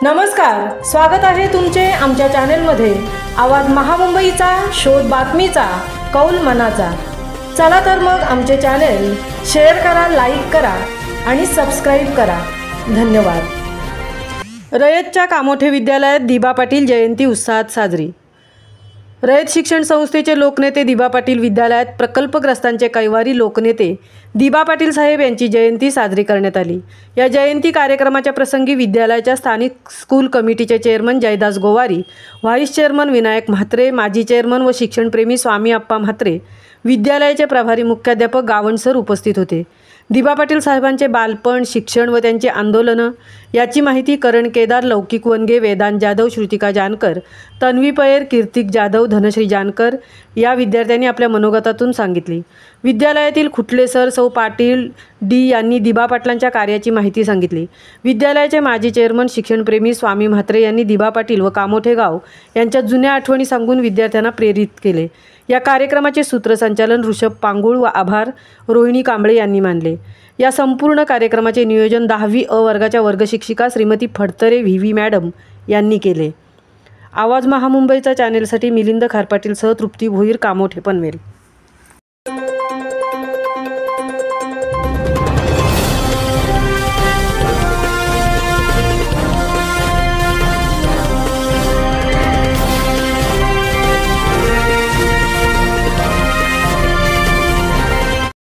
नमस्कार, स्वागत आहे तुमचे आमच्या चॅनलमध्ये। आवाज महामुंबईचा, शोध बातमीचा, कौल मनाचा। चला तर मग आमचे चॅनल शेअर करा, लाईक करा आणि सबस्क्राइब करा। धन्यवाद। रयतच्या कामोठे विद्यालयात दिबा पाटील जयंती उत्साहात साजरी। रयत शिक्षण संस्थेचे लोकनेते दिबा पाटील विद्यालयात प्रकल्पग्रस्तांचे कैवारी लोकनेते दिबा पाटील साहेब यांची जयंती साजरी करण्यात आली। या जयंती कार्यक्रमाच्या प्रसंगी विद्यालयाच्या स्थानिक स्कूल कमिटीचे chairman Jaydas Gowari, vice chairman Vinayak Mhatre, माजी चेअरमन व शिक्षणप्रेमी स्वामी आप्पा म्हात्रे, विद्यालयाचे प्रभारी मुख्याध्यापक गावण सर उपस्थित होते। दिबा पाटील साहेबांचे बालपण, शिक्षण व त्यांची आंदोलनं याची माहिती करण केदार, लौकिक वनगे, वेदांत जाधव, श्रुतिका जानकर, तन्वी पयर, कीर्तिक जाधव, धनश्री जानकर या विद्यार्थ्यांनी आपल्या मनोगतातून सांगितली। विद्यालयातील खुटले सर, सौ पाटील डी यांनी दिबा पाटलांच्या कार्याची माहिती सांगितली। विद्यालयाचे माजी चेअरमन शिक्षणप्रेमी स्वामी म्हात्रे यांनी दिबा पाटील व कामोठे गाव यांच्या जुन्या आठवणी सांगून विद्यार्थ्यांना प्रेरित केले। या कार्यक्रमाचे सूत्रसंचालन ऋषभ पांगुळ व आभार रोहिणी कांबळे यांनी मानले। या संपूर्ण कार्यक्रमाचे नियोजन 10वी अ वर्गाच्या वर्गशिक्षिका श्रीमती फडतरे व्ही मॅडम यांनी केले। आवाज महामुंबईचा चॅनेलसाठी मिलिंद खारपाटीलसह तृप्ती भोईर, कामोठे पनवेल।